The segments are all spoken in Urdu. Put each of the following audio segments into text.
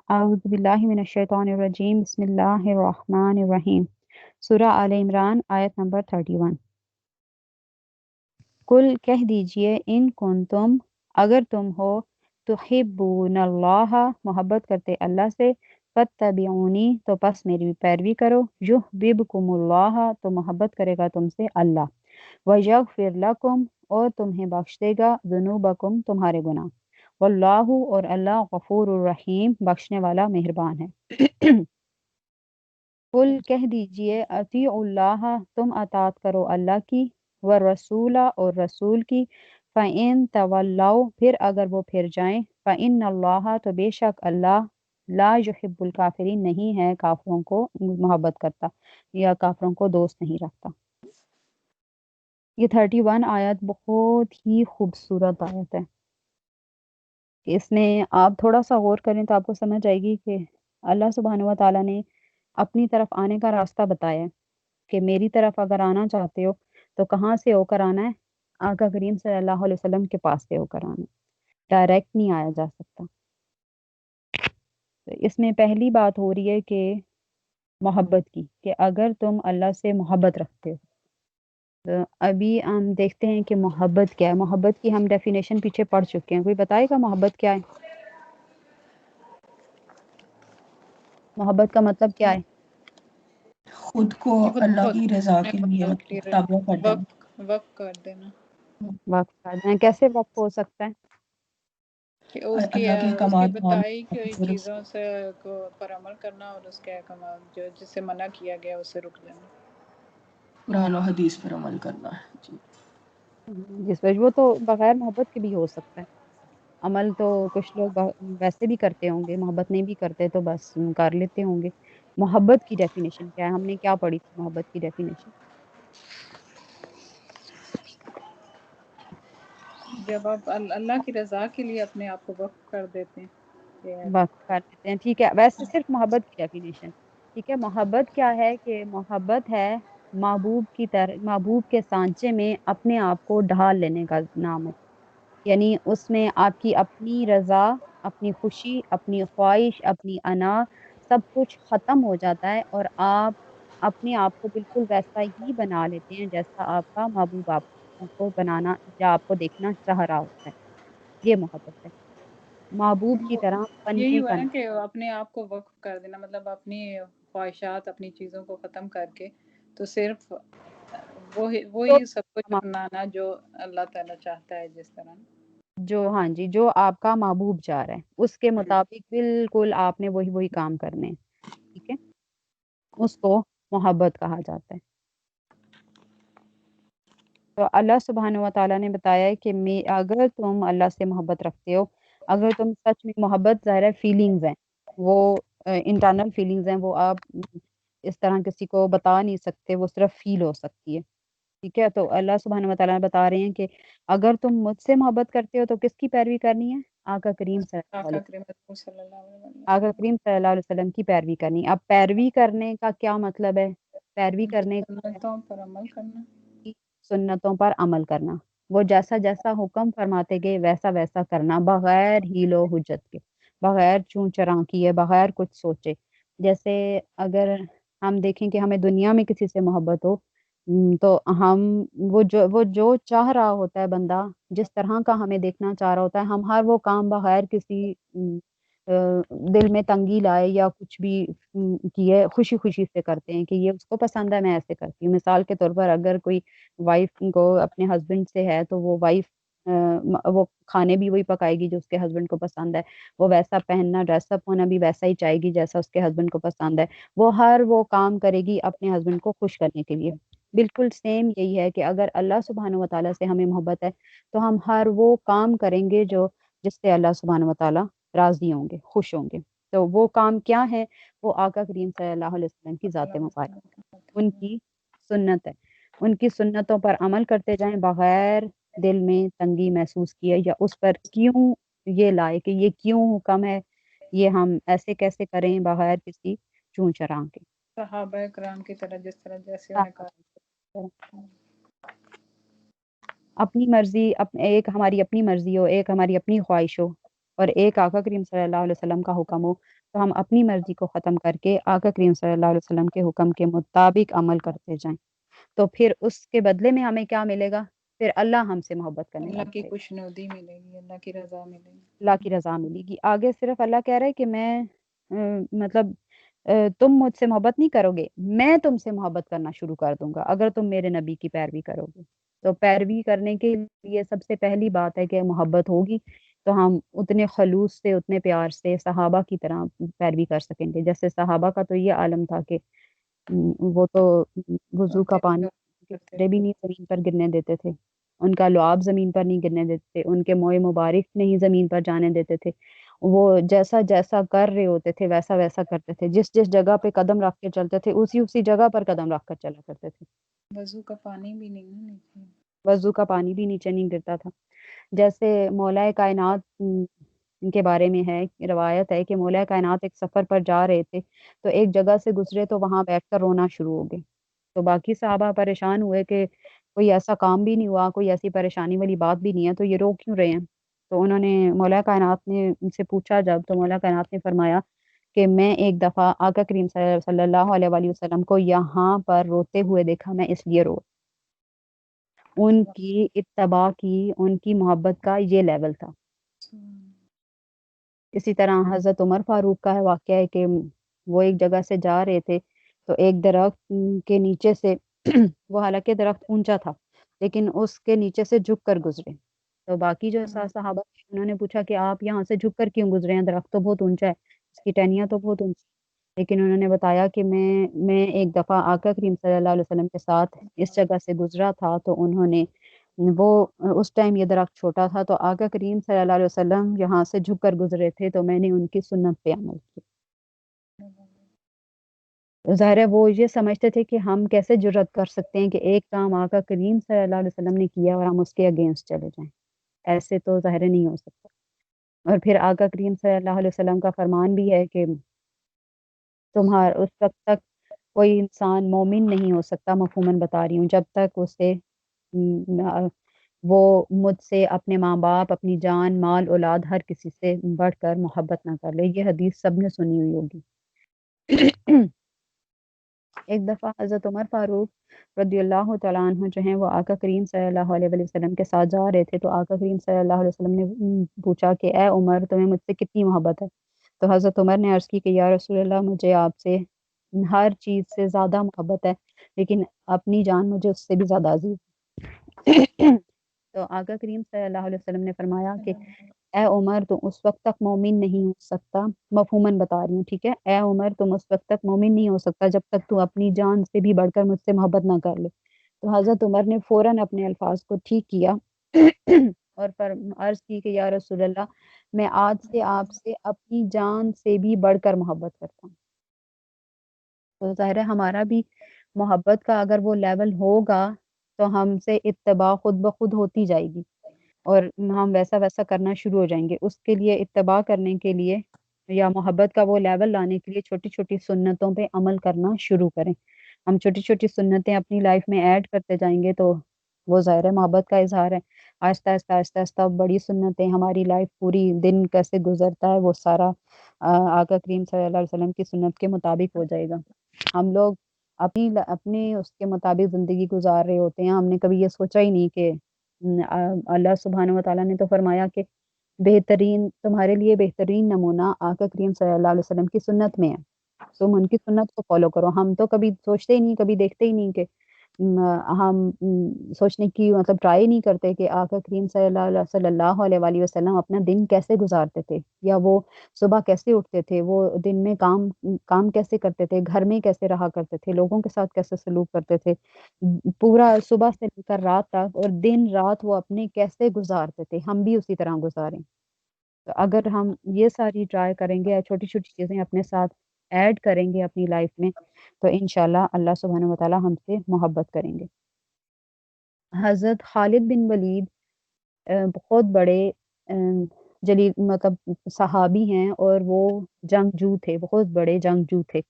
اعوذ باللہ من الشیطان الرجیم بسم اللہ الرحمن الرحیم سورہ آل عمران آیت نمبر 31۔ کل کہہ دیجئے ان کنتم اگر تم ہو تحبون اللہ محبت کرتے اللہ سے فاتبعونی تو پس میری پیروی کرو یحببکم اللہ تو محبت کرے گا تم سے اللہ ویغفر لکم اور تمہیں بخش دے گا ذنوبکم تمہارے گناہ واللہ اور اللہ غفور الرحیم بخشنے والا مہربان ہے۔ قل کہہ دیجئے اطیعوا اللہ تم اطاعت کرو اللہ کی والرسول اور رسول کی فَإِن تولوا پھر اگر وہ پھر جائیں فَإِنَّ اللَّهَ تو بے شک اللہ لا يحب الکافرین نہیں ہے کافروں کو محبت کرتا یا کافروں کو دوست نہیں رکھتا۔ یہ 31 آیت بہت ہی خوبصورت آیت ہے۔ اس میں آپ تھوڑا سا غور کریں تو آپ کو سمجھ آئے گی کہ اللہ سبحانہ و تعالیٰ نے اپنی طرف آنے کا راستہ بتایا ہے کہ میری طرف اگر آنا چاہتے ہو تو کہاں سے ہو کر آنا ہے؟ آقا کریم صلی اللہ علیہ وسلم کے پاس سے ہو کر آنا ہے، ڈائریکٹ نہیں آیا جا سکتا۔ تو اس میں پہلی بات ہو رہی ہے کہ محبت کی، کہ اگر تم اللہ سے محبت رکھتے ہو تو ابھی ہم دیکھتے ہیں کہ محبت کیا ہے۔ محبت کی ہم ڈیفینیشن پیچھے پڑھ چکے ہیں، کوئی بتائے گا محبت کیا ہے؟ محبت کا مطلب کیا ہے؟ خود کو اللہ کی رضا کے لیے تابع کر دینا، وقف کر دینا وقف کر دیں۔ کیسے وقف ہو سکتا ہے؟ کہ اس کی اللہ کے احکامات بتائی ماننا ہوئی اور چیزوں سے پر عمل کرنا اور اس کے احکامات جو جس سے منع کیا گیا اس سے رک جانا۔ قرآن و حدیث پر عمل کرنا ہے۔ جی جس وجہ وہ تو بغیر محبت کے بھی ہو سکتا ہے۔ عمل تو کچھ لوگ ویسے بھی کرتے ہوں گے، محبت نہیں بھی کرتے تو بس کر لیتے ہوں گے۔ محبت کی ڈیفینیشن کیا ہے؟ ہم نے کیا پڑھی تھی محبت کی ڈیفینیشن؟ جب آپ اللہ کی رضا کے لیے اپنے آپ کو وقف کر دیتے ہیں وقف کر دیتے ہیں، ٹھیک ہے۔ ویسے صرف محبت کی ڈیفینیشن، ٹھیک ہے۔ محبت کیا ہے؟ کہ محبت ہے محبوب کے سانچے میں اپنے آپ کو ڈھال لینے کا نام ہے، یعنی اس میں آپ کی اپنی رضا، اپنی خوشی، اپنی خواہش، اپنی انا سب کچھ ختم ہو جاتا ہے اور آپ اپنے آپ کو بالکل ویسا ہی بنا لیتے ہیں جیسا آپ کا محبوب آپ کو بنانا یا آپ کو دیکھنا چاہ رہا ہوتا ہے۔ یہ محبت ہے، محبوب کی طرح یہی بننے ہوا کا نا نام۔ کہ اپنے آپ کو وقف کر دینا، مطلب اپنی خواہشات اپنی چیزوں کو ختم کر کے تو صرف تو وہی سب کچھ اپنانا جو اللہ تعالیٰ چاہتا ہے، جس طرح جو ہاں جی جو آپ کا محبوب چاہ رہا ہے اس کے مطابق بالکل آپ نے وہی کام کرنے ہیں، ٹھیک ہے۔ اس کو محبت کہا جاتا ہے۔ تو اللہ سبحانہ و تعالیٰ نے بتایا ہے کہ اگر تم اللہ سے محبت رکھتے ہو، اگر تم سچ میں محبت، ظاہر ہے فیلنگز ہیں، وہ انٹرنل فیلنگز ہیں، وہ آپ اس طرح کسی کو بتا نہیں سکتے، وہ صرف فیل ہو سکتی ہے، ٹھیک ہے۔ تو اللہ سبحانہ و تعالیٰ بتا رہے ہیں کہ اگر تم مجھ سے محبت کرتے ہو تو کس کی پیروی کرنی ہے؟ آقا کریم صلی اللہ علیہ آقا وسلم، کریم صلی اللہ علیہ وسلم آقا کریم صلی اللہ علیہ وسلم کی پیروی کرنی۔ اب پیروی کرنے کا کیا مطلب ہے؟ پیروی کرنے کا سنتوں پر عمل کرنا۔ سنتوں پر عمل کرنا، وہ جیسا جیسا حکم فرماتے گئے ویسا ویسا کرنا، بغیر حیل و حجت کے، بغیر چوں چراں کیے، بغیر کچھ سوچے۔ جیسے اگر ہم دیکھیں کہ ہمیں دنیا میں کسی سے محبت ہو تو ہم وہ جو چاہ رہا ہوتا ہے بندہ، جس طرح کا ہمیں دیکھنا چاہ رہا ہوتا ہے، ہم ہر وہ کام بغیر کسی دل میں تنگی لائے یا کچھ بھی کیے خوشی خوشی سے کرتے ہیں کہ یہ اس کو پسند ہے، میں ایسے کرتی ہوں۔ مثال کے طور پر اگر کوئی وائف کو اپنے ہسبینڈ سے ہے تو وہ وائف وہ کھانے بھی وہی پکائے گی جو اس کے ہسبینڈ کو پسند ہے، وہ ویسا پہننا، ڈریس اپ ہونا بھی ویسا ہی چاہے گی جیسا اس کے ہسبینڈ کو پسند ہے، وہ ہر وہ کام کرے گی اپنے ہسبینڈ کو خوش کرنے کے لیے۔ بالکل سیم یہی ہے کہ اگر اللہ سبحانہ و تعالیٰ سے ہمیں محبت ہے تو ہم ہر وہ کام کریں گے جس سے اللہ سبحانہ و تعالیٰ راضی ہوں گے، خوش ہوں گے۔ تو وہ کام کیا ہے؟ وہ آقا کریم صلی اللہ علیہ وسلم کی ذات مبارک، ان کی سنت ہے، ان کی سنتوں پر عمل کرتے جائیں بغیر دل میں تنگی محسوس کیے یا اس پر کیوں یہ لائے کہ یہ کیوں حکم ہے، یہ ہم ایسے کیسے کریں بغیر کسی چون چراں کے۔ صحابہ کرام کی طرح جیسے انہیں کہا اپنی مرضی ایک ہماری اپنی مرضی ہو، ایک ہماری اپنی خواہش ہو، اور ایک آقا کریم صلی اللہ علیہ وسلم کا حکم ہو تو ہم اپنی مرضی کو ختم کر کے آقا کریم صلی اللہ علیہ وسلم کے حکم کے مطابق عمل کرتے جائیں، تو پھر اس کے بدلے میں ہمیں کیا ملے گا؟ پھر اللہ ہم سے محبت کرنے اللہ لگ کی جائے گا، خوشنودی ملے گی، اللہ کی رضا ملے گی۔ اللہ کی رضا ملے گی۔ آگے صرف اللہ کہہ رہا ہے کہ میں مطلب تم مجھ سے محبت نہیں کرو گے، میں تم سے محبت کرنا شروع کر دوں گا اگر تم میرے نبی کی پیروی کرو گے۔ تو پیروی کرنے کے لیے سب سے پہلی بات ہے کہ محبت ہوگی تو ہم اتنے خلوص سے اتنے پیار سے صحابہ کی طرح پیروی کر سکیں گے۔ جیسے صحابہ کا تو یہ عالم تھا کہ وہ تو وضو کا دل پانی کا کے کرتے قطرے بھی نہیں زمین پر گرنے دیتے تھے، ان کا لعاب زمین پر نہیں گرنے دیتے تھے، ان کے موئے مبارک نہیں زمین پر جانے دیتے تھے، وہ جیسا جیسا کر رہے ہوتے تھے ویسا ویسا کرتے تھے، جس جس جگہ پہ قدم رکھ کے چلتے تھے اسی جگہ پر قدم رکھ کر چلا کرتے تھے، وضو کا پانی بھی نہیں نا نیچے۔ وضو کا پانی بھی نیچے نہیں گرتا تھا۔ جیسے مولا کائنات ان کے بارے میں ہے، روایت ہے کہ مولا کائنات ایک سفر پر جا رہے تھے تو ایک جگہ سے گزرے تو وہاں بیٹھ کر رونا شروع ہو گئے، تو باقی صحابہ پریشان ہوئے کہ کوئی ایسا کام بھی نہیں ہوا، کوئی ایسی پریشانی والی بات بھی نہیں ہے تو یہ رو کیوں رہے ہیں؟ تو انہوں نے مولا کائنات نے ان سے پوچھا جب، تو مولا کائنات نے فرمایا کہ میں ایک دفعہ آقا کریم صلی اللہ علیہ وآلہ وسلم کو یہاں پر روتے ہوئے دیکھا، میں اس لیے رو، ان کی اتباع کی، ان کی محبت کا یہ لیول تھا۔ اسی طرح حضرت عمر فاروق کا ہے واقعہ ہے کہ وہ ایک جگہ سے جا رہے تھے تو ایک درخت کے نیچے سے وہ حالانکہ درخت اونچا تھا لیکن اس کے نیچے سے جھک کر گزرے، تو باقی جو صحابہ تھے انہوں نے پوچھا کہ آپ یہاں سے جھک کر کیوں گزرے ہیں، درخت تو بہت اونچا ہے، اس کی ٹہنیاں تو بہت اونچی، لیکن انہوں نے بتایا کہ میں ایک دفعہ آقا کریم صلی اللہ علیہ وسلم کے ساتھ اس جگہ سے گزرا تھا تو انہوں نے وہ اس ٹائم یہ درخت چھوٹا تھا تو آقا کریم صلی اللہ علیہ وسلم یہاں سے جھک کر گزرے تھے تو میں نے ان کی سنت پہ عمل کیا۔ ظاہر ہے وہ یہ سمجھتے تھے کہ ہم کیسے جرأت کر سکتے ہیں کہ ایک کام آقا کریم صلی اللہ علیہ وسلم نے کیا اور ہم اس کے اگینسٹ چلے جائیں، ایسے تو ظاہر نہیں ہو سکتا۔ اور پھر آقا کریم صلی اللہ علیہ وسلم کا فرمان بھی ہے کہ تمہارا اس وقت تک کوئی انسان مومن نہیں ہو سکتا، مفہوماً بتا رہی ہوں، جب تک اسے وہ مجھ سے اپنے ماں باپ، اپنی جان مال اولاد ہر کسی سے بڑھ کر محبت نہ کر لے۔ یہ حدیث سب نے سنی ہوئی ہوگی۔ ایک دفعہ حضرت عمر فاروق رضی اللہ تعالیٰ عنہ جو ہیں وہ آقا کریم صلی اللہ علیہ وسلم کے ساتھ جا رہے تھے تو آقا کریم صلی اللہ علیہ وسلم نے پوچھا کہ اے عمر تمہیں مجھ سے کتنی محبت ہے؟ تو حضرت عمر نے عرض کی کہ یا رسول اللہ مجھے آپ سے ہر چیز سے زیادہ محبت ہے لیکن اپنی جان مجھے اس سے بھی زیادہ عزیز ہے۔ تو آقا کریم صلی اللہ علیہ وسلم نے فرمایا کہ اے عمر تم اس وقت تک مومن نہیں ہو سکتا، مفہوماً بتا رہی ہوں، ٹھیک ہے، اے عمر تم اس وقت تک مومن نہیں ہو سکتا جب تک تو اپنی جان سے بھی بڑھ کر مجھ سے محبت نہ کر لے۔ تو حضرت عمر نے فوراً اپنے الفاظ کو ٹھیک کیا اور عرض کی کہ یا رسول اللہ میں آج سے آپ سے اپنی جان سے بھی بڑھ کر محبت کرتا ہوں۔ تو ظاہر ہے ہمارا بھی محبت کا اگر وہ لیول ہوگا تو ہم سے اتباع خود بخود ہوتی جائے گی اور ہم ویسا ویسا کرنا شروع ہو جائیں گے۔ اس کے لیے اتباع کرنے کے لیے یا محبت کا وہ لیول لانے کے لیے چھوٹی چھوٹی سنتوں پہ عمل کرنا شروع کریں۔ ہم چھوٹی چھوٹی سنتیں اپنی لائف میں ایڈ کرتے جائیں گے تو وہ ظاہر ہے محبت کا اظہار ہے۔ آہستہ آہستہ آہستہ آہستہ بڑی سنتیں، ہماری لائف پوری دن کیسے گزرتا ہے وہ سارا آقا کریم صلی اللہ علیہ وسلم کی سنت کے مطابق ہو جائے گا۔ ہم لوگ اپنی اس کے مطابق زندگی گزار رہے ہوتے ہیں، ہم نے کبھی یہ سوچا ہی نہیں کہ اللہ سبحانہ و تعالیٰ نے تو فرمایا کہ بہترین تمہارے لیے بہترین نمونہ آقا کریم صلی اللہ علیہ وسلم کی سنت میں ہے، تم ان کی سنت کو فالو کرو۔ ہم تو کبھی سوچتے ہی نہیں، کبھی دیکھتے ہی نہیں کہ ہم سوچنے کی مطلب ٹرائی نہیں کرتے کہ آقا کریم صلی اللہ علیہ وآلہ وسلم اپنا دن کیسے گزارتے تھے، یا وہ صبح کیسے اٹھتے تھے، وہ دن میں کام کیسے کرتے تھے، گھر میں کیسے رہا کرتے تھے، لوگوں کے ساتھ کیسے سلوک کرتے تھے، پورا صبح سے لے کر رات تک اور دن رات وہ اپنے کیسے گزارتے تھے، ہم بھی اسی طرح گزاریں۔ تو اگر ہم یہ ساری ٹرائی کریں گے، چھوٹی چھوٹی چیزیں اپنے ساتھ ایڈ کریں گے اپنی لائف میں تو انشاءاللہ اللہ سبحانہ و تعالیٰ ہم سے محبت کریں گے۔ حضرت خالد بن ولید بہت بڑے جلیل مطلب صحابی ہیں اور وہ جنگجو تھے، بہت بڑے جنگجو تھے،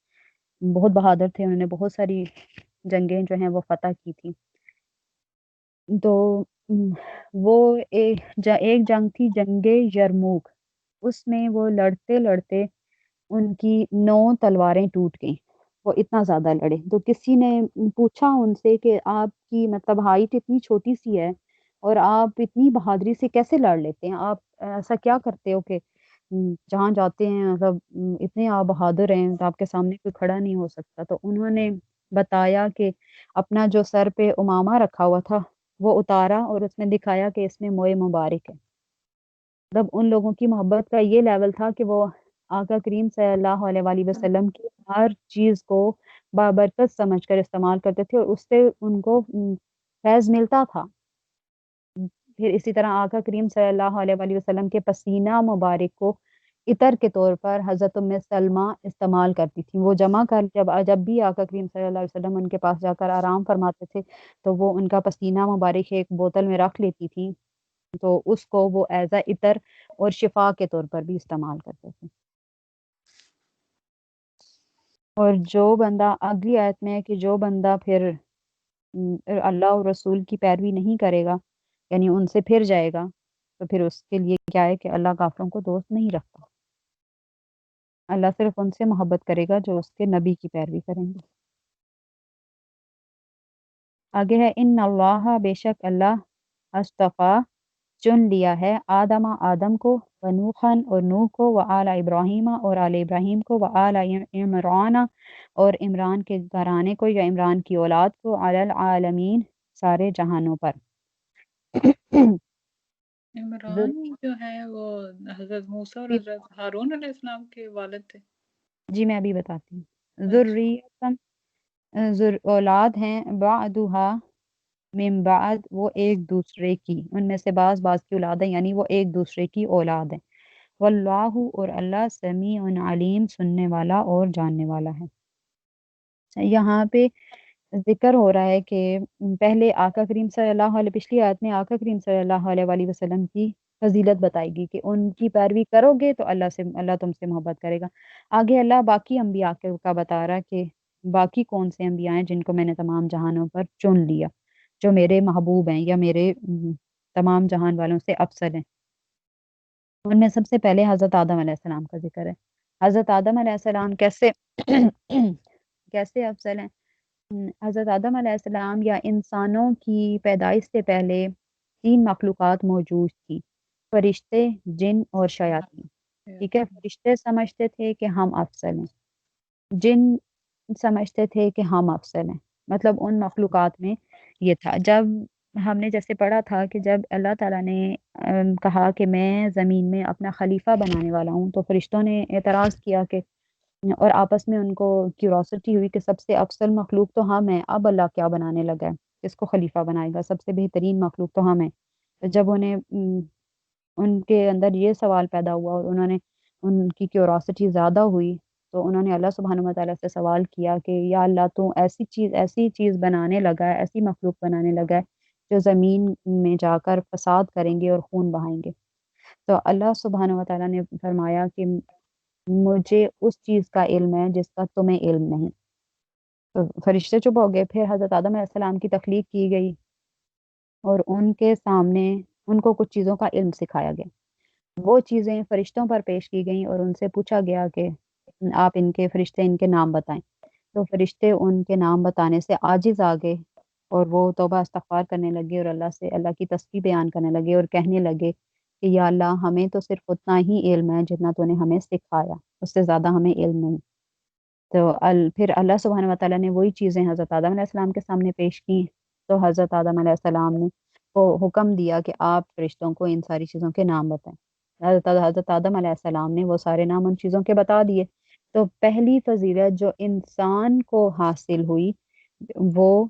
بہت بہادر تھے، انہوں نے بہت ساری جنگیں جو ہیں وہ فتح کی تھی۔ تو وہ ایک جنگ تھی، جنگ یرموک، اس میں وہ لڑتے لڑتے ان کی 9 تلواریں ٹوٹ گئیں، وہ اتنا زیادہ لڑے۔ تو کسی نے پوچھا ان سے کہ آپ کی مطلب ہائٹ اتنی چھوٹی سی ہے اور آپ اتنی بہادری سے کیسے لڑ لیتے ہیں، آپ ایسا کیا کرتے ہو کہ جہاں جاتے ہیں مطلب اتنے آپ بہادر ہیں تو آپ کے سامنے کوئی کھڑا نہیں ہو سکتا۔ تو انہوں نے بتایا کہ اپنا جو سر پہ امامہ رکھا ہوا تھا وہ اتارا اور اس میں دکھایا کہ اس میں موئے مبارک ہے۔ مطلب ان لوگوں کی محبت کا یہ لیول تھا کہ وہ آقا کریم صلی اللہ علیہ وآلہ وسلم کی ہر چیز کو بابرکت سمجھ کر استعمال کرتے تھے، اور اس سے ان کو فیض ملتا تھا۔ پھر اسی طرح آقا کریم صلی اللہ علیہ وآلہ وسلم کے پسینہ مبارک کو عطر کے طور پر حضرت ام سلمہ استعمال کرتی تھی۔ وہ جمع کر جب بھی آقا کریم صلی اللہ علیہ وسلم ان کے پاس جا کر آرام فرماتے تھے تو وہ ان کا پسینہ مبارک ایک بوتل میں رکھ لیتی تھی، تو اس کو وہ ایز اے عطر اور شفا کے طور پر بھی استعمال کرتے تھے۔ اور جو بندہ اگلی آیت میں ہے کہ جو بندہ پھر اللہ اور رسول کی پیروی نہیں کرے گا، یعنی ان سے پھر جائے گا، تو پھر اس کے لیے کیا ہے کہ اللہ کافروں کو دوست نہیں رکھتا۔ اللہ صرف ان سے محبت کرے گا جو اس کے نبی کی پیروی کریں گے۔ آگے ہے ان اللہ، بے شک اللہ، اصطفیٰ چن لیا ہے آدم کو، ونوحً اور نوح کو، وآل ابراہیم اور آل ابراہیم کو، وآل عمران اور عمران کے گھرانے کو یا عمران کی اولاد کو، علی العالمین سارے جہانوں پر۔ عمران جو ہے وہ حضرت موسیٰ اور حضرت ہارون علیہ السلام کے والد تھے۔ جی میں ابھی بتاتی ہوں۔ ذریتم اولاد ہیں، بعدھا من بعد وہ ایک دوسرے کی، ان میں سے بعض کی اولاد ہیں، یعنی وہ ایک دوسرے کی اولاد ہیں۔ واللہ اور اللہ سمیع علیم، سننے والا اور جاننے والا ہے۔ یہاں پہ ذکر ہو رہا ہے کہ پہلے آقا کریم صلی اللہ علیہ، پچھلی آیت میں آقا کریم صلی اللہ علیہ وآلہ وسلم کی فضیلت بتائے گی کہ ان کی پیروی کرو گے تو اللہ تم سے محبت کرے گا۔ آگے اللہ باقی انبیاء کا بتا رہا کہ باقی کون سے انبیاء ہیں جن کو میں نے تمام جہانوں پر چن لیا، جو میرے محبوب ہیں یا میرے تمام جہان والوں سے افضل ہیں۔ ان میں سب سے پہلے حضرت آدم علیہ السلام کا ذکر ہے۔ حضرت آدم علیہ السلام کیسے افضل ہیں؟ حضرت آدم علیہ السلام یا انسانوں کی پیدائش سے پہلے 3 مخلوقات موجود تھی، فرشتے، جن اور شیاطین۔ ٹھیک ہے، فرشتے سمجھتے تھے کہ ہم افضل ہیں، جن سمجھتے تھے کہ ہم افضل ہیں، مطلب ان مخلوقات میں یہ تھا۔ جب ہم نے جیسے پڑھا تھا کہ جب اللہ تعالیٰ نے کہا کہ میں زمین میں اپنا خلیفہ بنانے والا ہوں، تو فرشتوں نے اعتراض کیا کہ اور آپس میں ان کو کیوروسٹی ہوئی کہ سب سے افضل مخلوق تو ہم ہیں، اب اللہ کیا بنانے لگا ہے، کس کو خلیفہ بنائے گا، سب سے بہترین مخلوق تو ہم ہیں۔ تو جب انہیں ان کے اندر یہ سوال پیدا ہوا اور انہوں نے ان کی کیوروسٹی زیادہ ہوئی تو انہوں نے اللہ سبحانہ و تعالیٰ سے سوال کیا کہ یا اللہ تو ایسی چیز بنانے لگا ہے، ایسی مخلوق بنانے لگا ہے جو زمین میں جا کر فساد کریں گے اور خون بہائیں گے۔ تو اللہ سبحانہ و تعالیٰ نے فرمایا کہ مجھے اس چیز کا علم ہے جس کا تمہیں علم نہیں۔ تو فرشتے چپ ہو گئے۔ پھر حضرت آدم علیہ السلام کی تخلیق کی گئی اور ان کے سامنے ان کو کچھ چیزوں کا علم سکھایا گیا۔ وہ چیزیں فرشتوں پر پیش کی گئیں اور ان سے پوچھا گیا کہ آپ فرشتے ان کے نام بتائیں۔ تو فرشتے ان کے نام بتانے سے عاجز آ گئے اور وہ توبہ استغفار کرنے لگے اور اللہ کی تسبیح بیان کرنے لگے اور کہنے لگے کہ یا اللہ ہمیں تو صرف اتنا ہی علم ہے جتنا تو نے ہمیں سکھایا، اس سے زیادہ ہمیں علم نہیں۔ تو پھر اللہ سبحانہ و تعالیٰ نے وہی چیزیں حضرت آدم علیہ السلام کے سامنے پیش کی، تو حضرت آدم علیہ السلام نے کو حکم دیا کہ آپ فرشتوں کو ان ساری چیزوں کے نام بتائیں۔ حضرت آدم علیہ السلام نے وہ سارے نام ان چیزوں کے بتا دیے۔ تو پہلی فضیلت جو انسان کو حاصل ہوئی وہ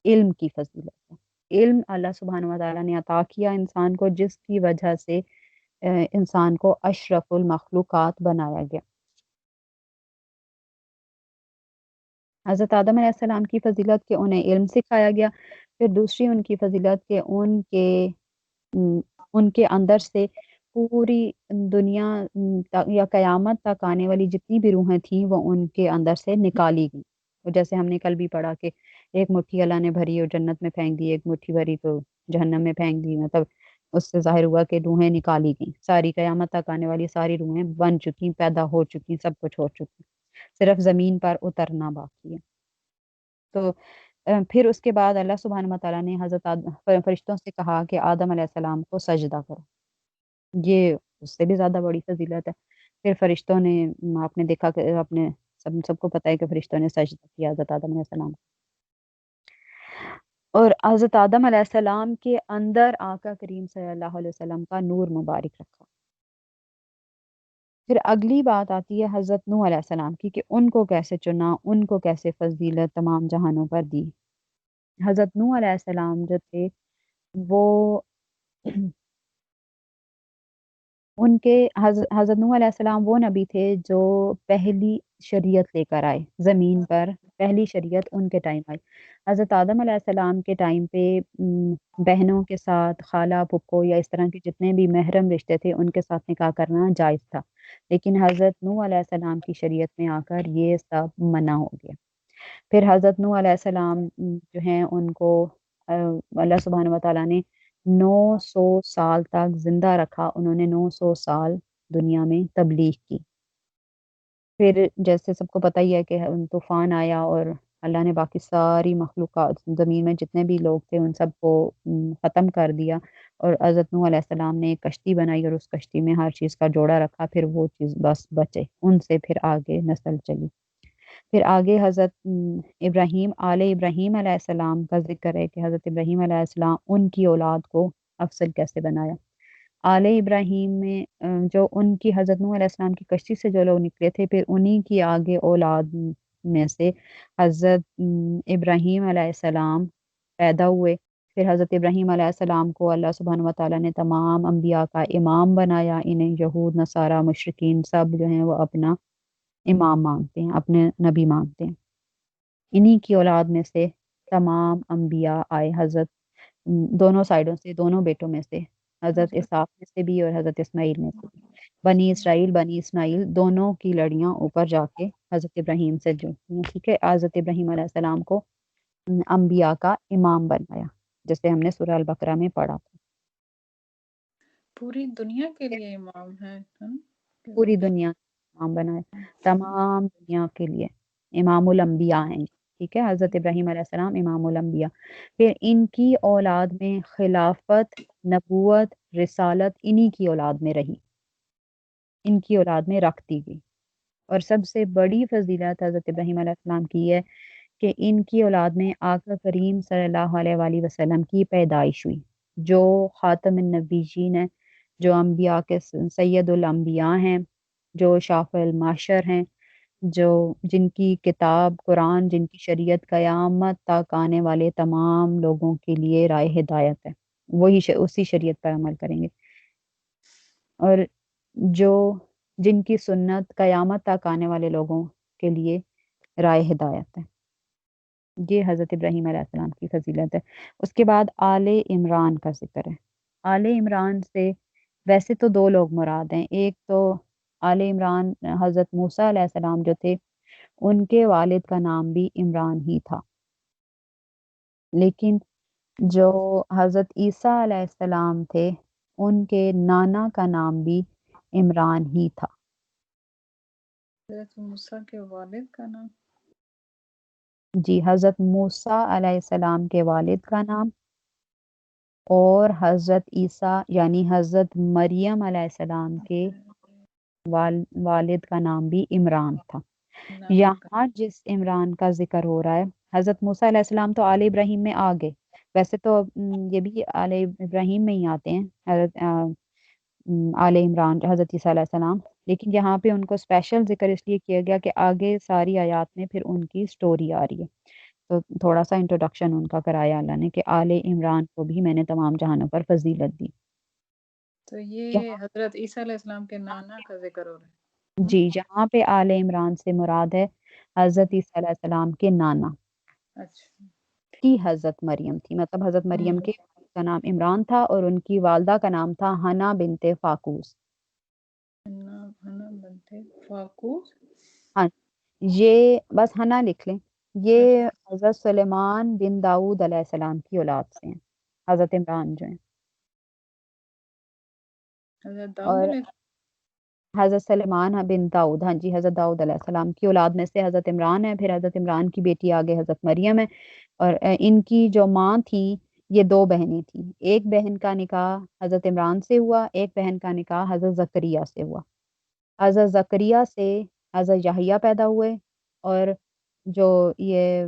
علم کی فضیلت ہے۔ علم اللہ سبحانہ و تعالیٰ نے عطا کیا انسان کو، جس کی وجہ سے انسان کو اشرف المخلوقات بنایا گیا۔ حضرت آدم علیہ السلام کی فضیلت کہ انہیں علم سکھایا گیا، پھر دوسری ان کی فضیلت کہ ان کے اندر سے پوری دنیا یا قیامت تک آنے والی جتنی بھی روحیں تھیں وہ ان کے اندر سے نکالی گئی۔ اور جیسے ہم نے کل بھی پڑھا کہ ایک مٹھی اللہ نے بھری اور جنت میں پھینک دی، ایک مٹھی بھری تو جہنم میں پھینک دی، مطلب اس سے ظاہر ہوا کہ روحیں نکالی گئیں، ساری قیامت تک آنے والی ساری روحیں بن چکی، پیدا ہو چکی، سب کچھ ہو چکی، صرف زمین پر اترنا باقی ہے۔ تو پھر اس کے بعد اللہ سبحانہ وتعالیٰ نے حضرت فرشتوں سے کہا کہ آدم علیہ السلام کو سجدہ کرو، یہ اس سے بھی زیادہ بڑی فضیلت ہے۔ پھر فرشتوں نے آپ نے دیکھا کہ اپنے سب کو پتہ ہے کہ فرشتوں نے سجدہ کیا حضرت آدم علیہ السلام کو، اور حضرت آدم علیہ السلام کے اندر آقا کریم صلی اللہ علیہ وسلم کا نور مبارک رکھا۔ پھر اگلی بات آتی ہے حضرت نوح علیہ السلام کی کہ ان کو کیسے چنا، ان کو کیسے فضیلت تمام جہانوں پر دی۔ حضرت نوح علیہ السلام جو تھے وہ ان کے حضرت نوح علیہ السلام وہ نبی تھے جو پہلی شریعت لے کر آئے زمین پر، پہلی شریعت ان کے ٹائم آئی۔ حضرت آدم علیہ السلام کے ٹائم پہ بہنوں کے ساتھ، خالہ پھپھو یا اس طرح کے جتنے بھی محرم رشتے تھے ان کے ساتھ نکاح کرنا جائز تھا، لیکن حضرت نوح علیہ السلام کی شریعت میں آ کر یہ سب منع ہو گیا۔ پھر حضرت نوح علیہ السلام جو ہیں ان کو اللہ سبحانہ وتعالیٰ نے 900 سال تک زندہ رکھا، انہوں نے 900 سال دنیا میں تبلیغ کی۔ پھر جیسے سب کو پتہ ہی ہے کہ طوفان آیا اور اللہ نے باقی ساری مخلوقات زمین میں جتنے بھی لوگ تھے ان سب کو ختم کر دیا، اور حضرت نوح علیہ السلام نے ایک کشتی بنائی اور اس کشتی میں ہر چیز کا جوڑا رکھا، پھر وہ چیز بس بچے، ان سے پھر آگے نسل چلی۔ پھر آگے حضرت ابراہیم آل ابراہیم علیہ السلام کا ذکر ہے کہ حضرت ابراہیم علیہ السلام ان کی اولاد کو افضل کیسے بنایا۔ آل ابراہیم میں جو ان کی حضرت نوح علیہ السلام کی کشتی سے جو لوگ نکلے تھے، پھر انہی کی آگے اولاد میں سے حضرت ابراہیم علیہ السلام پیدا ہوئے۔ پھر حضرت ابراہیم علیہ السلام کو اللہ سبحانہ وتعالیٰ نے تمام انبیاء کا امام بنایا، انہیں یہود نصارہ مشرکین سب جو ہیں وہ اپنا امام مانتے ہیں، اپنے نبی مانتے ہیں۔ انہی کی اولاد میں سے تمام انبیاء آئے، حضرت دونوں سائڈوں سے، دونوں بیٹوں میں سے، حضرت اسحاق میں سے بھی اور حضرت اسماعیل میں سے بھی۔ بنی اسرائیل دونوں کی لڑیاں اوپر جا کے حضرت ابراہیم سے جڑتی ہیں، ٹھیک ہے۔ حضرت ابراہیم علیہ السلام کو انبیاء کا امام بنایا، جیسے ہم نے سورہ البقرہ میں پڑھا تھا۔ پوری دنیا کے لیے امام ہے نا؟ پوری دنیا امام بنائے، تمام دنیا کے لیے امام الانبیاء ہیں، ٹھیک ہے۔ حضرت ابراہیم علیہ السلام امام الانبیاء۔ پھر ان کی اولاد میں خلافت، نبوت، رسالت انہی کی اولاد میں رہی، ان کی اولاد میں رکھ دی گئی۔ اور سب سے بڑی فضیلت حضرت ابراہیم علیہ السلام کی ہے کہ ان کی اولاد میں آقا کریم صلی اللہ علیہ وآلہ وسلم کی پیدائش ہوئی، جو خاتم النبیین ہیں، جو انبیاء کے سید الانبیاء ہیں، جو شاف المعشر ہیں، جو جن کی کتاب قرآن، جن کی شریعت قیامت تک آنے والے تمام لوگوں کے لیے راہ ہدایت ہے، وہی اسی شریعت پر عمل کریں گے، اور جو جن کی سنت قیامت تک آنے والے لوگوں کے لیے راہ ہدایت ہے۔ یہ حضرت ابراہیم علیہ السلام کی فضیلت ہے۔ اس کے بعد آل عمران کا ذکر ہے۔ آل عمران سے ویسے تو دو لوگ مراد ہیں، ایک تو آل عمران حضرت موسیٰ علیہ السلام جو تھے ان کے والد کا نام بھی عمران ہی تھا، لیکن جو حضرت عیسیٰ علیہ السلام تھے ان کے نانا کا نام بھی عمران ہی تھا۔ حضرت موسیٰ کے والد کا نام؟ جی، حضرت موسیٰ علیہ السلام کے والد کا نام اور حضرت عیسیٰ یعنی حضرت مریم علیہ السلام کے والد کا نام بھی عمران تھا۔ یہاں جس عمران کا ذکر ہو رہا ہے، حضرت موسیٰ علیہ السلام تو آل ابراہیم میں آ گئے، ویسے تو یہ بھی آل ابراہیم میں ہی آتے ہیں، حضرت آل عمران حضرت عیسیٰ علیہ السلام، لیکن یہاں پہ ان کو اسپیشل ذکر اس لیے کیا گیا کہ آگے ساری آیات میں پھر ان کی سٹوری آ رہی ہے، تو تھوڑا سا انٹروڈکشن ان کا کرایا اللہ نے کہ آل عمران کو بھی میں نے تمام جہانوں پر فضیلت دی۔ تو یہ حضرت عیسیٰ علیہ السلام کے نانا کا ذکر ہو رہا ہے؟ جی، یہاں پہ آل عمران سے مراد ہے حضرت عیسیٰ علیہ السلام کے نانا اچھا، کی حضرت مریم تھی، مطلب حضرت مریم کے کا نام عمران تھا اور ان کی والدہ کا نام تھا حنا بنت فاقوس۔ حنا بنت فاقوس، ہاں، یہ بس حنا لکھ لیں، یہ حضرت سلیمان بن داؤد علیہ السلام کی اولاد سے ہیں، حضرت عمران جو ہیں۔ حضرت داؤد اور علیہ حضرت سلیمان بن داؤد، ہاں جی، حضرت داؤد علیہ السلام کی اولاد میں سے حضرت عمران ہے، پھر حضرت عمران کی بیٹی آگے حضرت مریم ہے، اور ان کی جو ماں تھی یہ دو بہنیں تھیں، ایک بہن کا نکاح حضرت عمران سے ہوا، ایک بہن کا نکاح حضرت زکریا سے ہوا۔ حضرت زکریا سے حضرت یحییٰ پیدا ہوئے، اور جو یہ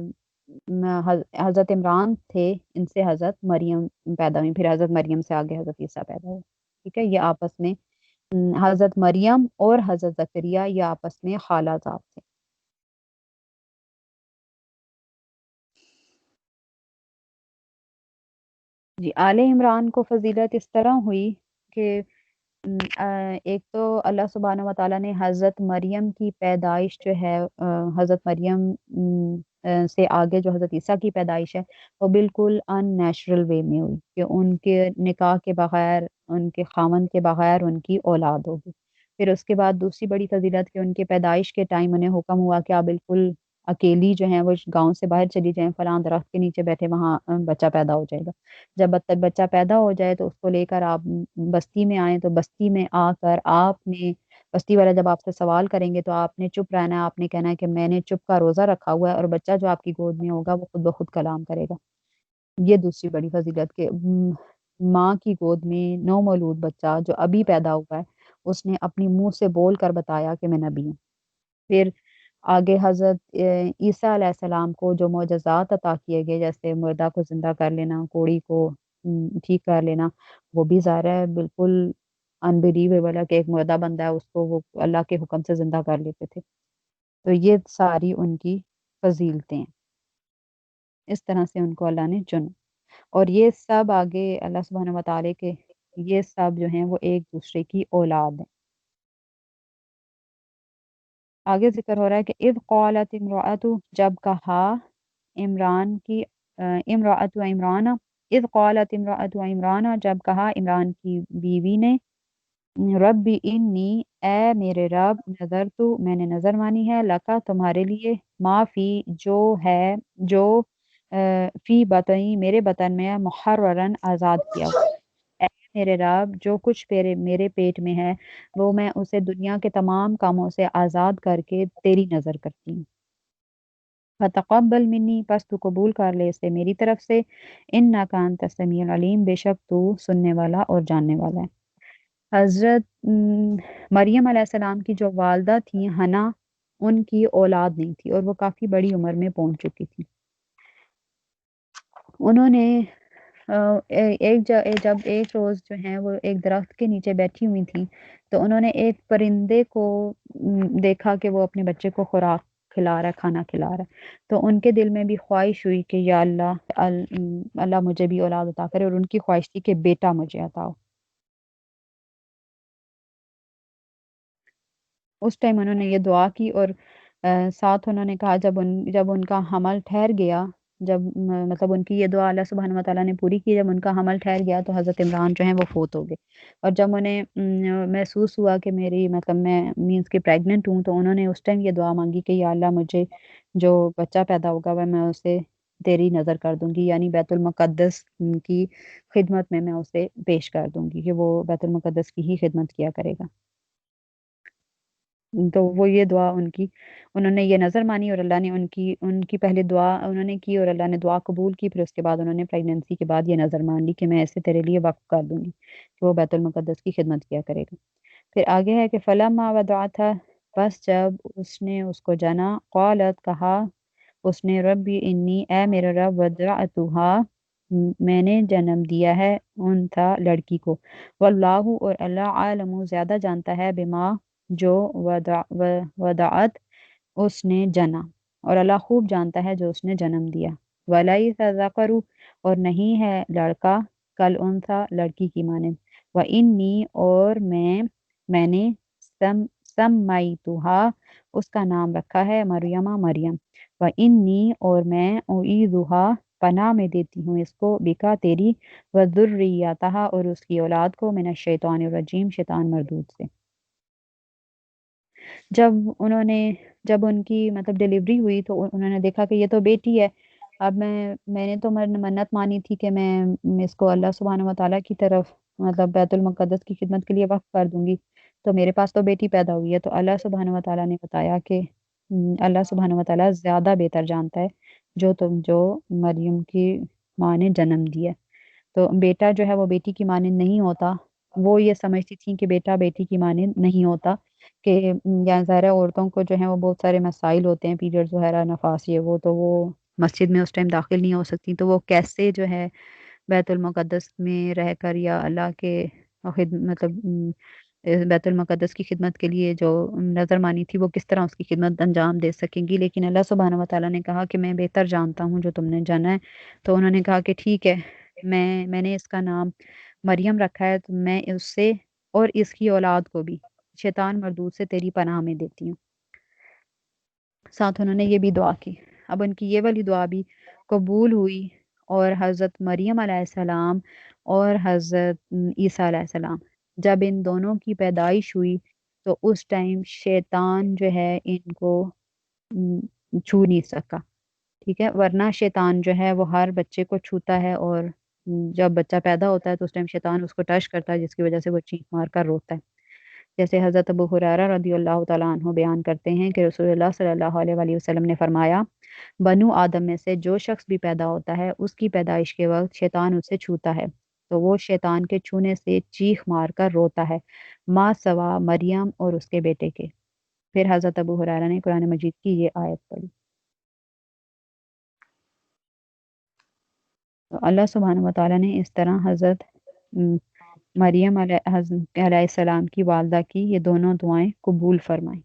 حضرت عمران تھے ان سے حضرت مریم پیدا ہوئی، پھر حضرت مریم سے آگے حضرت عیسیٰ پیدا ہوئے، ٹھیک ہے۔ یہ آپس میں حضرت مریم اور حضرت زکریا یہ آپس میں خالہ زاد تھے۔ جی، آل عمران کو فضیلت اس طرح ہوئی کہ ایک تو اللہ سبحانہ و تعالیٰ نے حضرت مریم کی پیدائش جو ہے، حضرت مریم سے آگے جو حضرت عیسیٰ کی پیدائش ہے وہ بالکل ان نیچرل وے میں ہوئی، کہ ان کے نکاح کے بغیر، ان کے خاوند کے بغیر ان کی اولاد ہوگی۔ پھر اس کے بعد دوسری بڑی فضیلت کہ ان کے پیدائش کے ٹائم انہیں حکم ہوا کہ آپ بالکل اکیلی جو ہیں وہ گاؤں سے باہر چلی جائیں، فلاں درخت کے نیچے بیٹھے، وہاں بچہ پیدا ہو جائے گا، جب بچہ پیدا ہو جائے تو اس کو لے کر آپ بستی میں آئیں، تو بستی میں آ کر آپ نے، بستی والا جب آپ سے سوال کریں گے تو آپ نے چپ رہنا ہے، آپ نے کہنا ہے کہ میں نے چپ کا روزہ رکھا ہوا ہے، اور بچہ جو آپ کی گود میں ہوگا وہ خود بخود کلام کرے گا۔ یہ دوسری بڑی فضیلت کہ ماں کی گود میں نو مولود بچہ جو ابھی پیدا ہوا ہے اس نے اپنی منہ سے بول کر بتایا کہ میں نبی ہوں۔ پھر آگے حضرت عیسیٰ علیہ السلام کو جو معجزات عطا کیے گئے، جیسے مردہ کو زندہ کر لینا، کوڑی کو ٹھیک کر لینا، وہ بھی ظاہر ہے بالکل انبلیویبل ہے کہ ایک مردہ بندہ ہے اس کو وہ اللہ کے حکم سے زندہ کر لیتے تھے۔ تو یہ ساری ان کی فضیلتیں ہیں، اس طرح سے ان کو اللہ نے چنا، اور یہ سب آگے اللہ سبحانہ و تعالیٰ کے یہ سب جو ہیں وہ ایک دوسرے کی اولاد ہیں۔ آگے ذکر ہو رہا ہے کہ اذ قالت امرأۃ، جب کہا عمران کی امرأۃ عمران، اذ قالت امرأۃ عمران، جب کہا عمران کی بیوی نے، رب انی، اے میرے رب، نظر تو، میں نے نظر مانی ہے، لکا، تمہارے لیے، ما فی، جو ہے، جو فی بطنی، میرے بطن میں، محررن، آزاد کیا ہوا، اے میرے رب، جو کچھ میرے پیٹ میں ہے وہ میں اسے دنیا کے تمام کاموں سے آزاد کر کے تیری نظر کرتی ہوں۔ فتقبل منی، پس تو قبول کر لے اسے میری طرف سے، انک انت السمیع العلیم، بے شک تو سننے والا اور جاننے والا ہے۔ حضرت مریم علیہ السلام کی جو والدہ تھیں حنا، ان کی اولاد نہیں تھی اور وہ کافی بڑی عمر میں پہنچ چکی تھی۔ انہوں نے جب ایک روز جو ہیں وہ ایک درخت کے نیچے بیٹھی ہوئی تھی تو انہوں نے ایک پرندے کو دیکھا کہ وہ اپنے بچے کو خوراک کھلا رہا ہے، کھانا کھلا رہا ہے، تو ان کے دل میں بھی خواہش ہوئی کہ یا اللہ اللہ مجھے بھی اولاد عطا کرے، اور ان کی خواہش تھی کہ بیٹا مجھے عطا ہو۔ اس ٹائم انہوں نے یہ دعا کی، اور ساتھ انہوں نے کہا جب ان کا حمل ٹھہر گیا، جب مطلب ان کی یہ دعا اللہ سبحانہ و تعالیٰ نے پوری کی، جب ان کا حمل ٹھہر گیا تو حضرت عمران جو ہیں وہ فوت ہو گئے، اور جب انہیں محسوس ہوا کہ میری مطلب میں مینس کہ پریگننٹ ہوں، تو انہوں نے اس ٹائم یہ دعا مانگی کہ یا اللہ مجھے جو بچہ پیدا ہوگا وہ میں اسے تیری نظر کر دوں گی، یعنی بیت المقدس کی خدمت میں اسے پیش کر دوں گی کہ وہ بیت المقدس کی ہی خدمت کیا کرے گا۔ تو وہ یہ دعا انہوں نے یہ نظر مانی، اور اللہ نے ان کی پہلے دعا انہوں نے کی، اور اللہ نے دعا قبول کی، پھر اس کے بعد انہوں نے پریگننسی کے بعد یہ نظر مان لی کہ میں اسے تیرے لیے وقف کر دوں گی کہ وہ بیت المقدس کی خدمت کیا کرے گا۔ پھر آگے ہے کہ فلما وضعتها، بس جب اس نے اس کو جنا، قالت، کہا اس نے، ربی انی، اے میرا رب، وضعتها، میں نے جنم دیا ہے، انثى، لڑکی کو، واللہ، اور اللہ، عالم، زیادہ جانتا ہے، بما، جو وضعت، اس نے جنا، اور اللہ خوب جانتا ہے جو اس نے جنم دیا، ولیس الذکر، اور نہیں ہے لڑکا، کالانثی، لڑکی کی مانند، وانی، اور میں نے سمیتها، اس کا نام رکھا ہے مریم، مریم، وانی، اور میں اعیذها، پناہ میں دیتی ہوں اس کو، بکا، تیری، وذریتها، اور اس کی اولاد کو، من الشیطان الرجیم، شیطان مردود سے۔ جب ان کی مطلب ڈیلیوری ہوئی تو انہوں نے دیکھا کہ یہ تو بیٹی ہے، اب میں نے تو منت مانی تھی کہ میں اس کو اللہ سبحانہ و تعالیٰ کی طرف مطلب بیت المقدس کی خدمت کے لیے وقف کر دوں گی، تو میرے پاس تو بیٹی پیدا ہوئی ہے۔ تو اللہ سبحانہ و تعالیٰ نے بتایا کہ اللہ سبحانہ و تعالیٰ زیادہ بہتر جانتا ہے جو مریم کی ماں نے جنم دیا ہے۔ تو بیٹا جو ہے وہ بیٹی کی مانند نہیں ہوتا۔ وہ یہ سمجھتی تھیں کہ بیٹا بیٹی کی مانند نہیں ہوتا، کہ یا ظاہر ہے عورتوں کو جو ہے وہ بہت سارے مسائل ہوتے ہیں، پیریڈز وغیرہ، نفاس، یہ وہ، تو وہ مسجد میں اس ٹائم داخل نہیں ہو سکتی، تو وہ کیسے جو ہے بیت المقدس میں رہ کر یا اللہ کے مطلب بیت المقدس کی خدمت کے لیے جو نظر مانی تھی وہ کس طرح اس کی خدمت انجام دے سکیں گی۔ لیکن اللہ سبحانہ و تعالیٰ نے کہا کہ میں بہتر جانتا ہوں جو تم نے جانا ہے۔ تو انہوں نے کہا کہ ٹھیک ہے، میں نے اس کا نام مریم رکھا ہے، تو میں اس سے اور اس کی اولاد کو بھی شیطان مردود سے تیری پناہ میں دیتی ہوں۔ ساتھ انہوں نے یہ بھی دعا کی۔ اب ان کی یہ والی دعا بھی قبول ہوئی، اور حضرت مریم علیہ السلام اور حضرت عیسیٰ علیہ السلام جب ان دونوں کی پیدائش ہوئی تو اس ٹائم شیطان جو ہے ان کو چھو نہیں سکا، ٹھیک ہے، ورنہ شیطان جو ہے وہ ہر بچے کو چھوتا ہے، اور جب بچہ پیدا ہوتا ہے تو اس ٹائم شیطان اس کو ٹچ کرتا ہے، جس کی وجہ سے وہ چیخ مار کر روتا ہے۔ جیسے حضرت ابو ہریرہ رضی اللہ تعالیٰ عنہ بیان کرتے ہیں کہ رسول اللہ صلی اللہ علیہ وآلہ وسلم نے فرمایا، بنو آدم میں سے جو شخص بھی پیدا ہوتا ہے اس کی پیدائش کے وقت شیطان اسے چھوتا ہے تو وہ شیطان کے چھونے سے چیخ مار کر روتا ہے، ماں سوا مریم اور اس کے بیٹے کے۔ پھر حضرت ابو ہریرہ نے قرآن مجید کی یہ آیت پڑھی۔ تو اللہ سبحانہ و تعالیٰ نے اس طرح حضرت مریم علیہ السلام کی والدہ کی یہ دونوں دعائیں قبول فرمائیں۔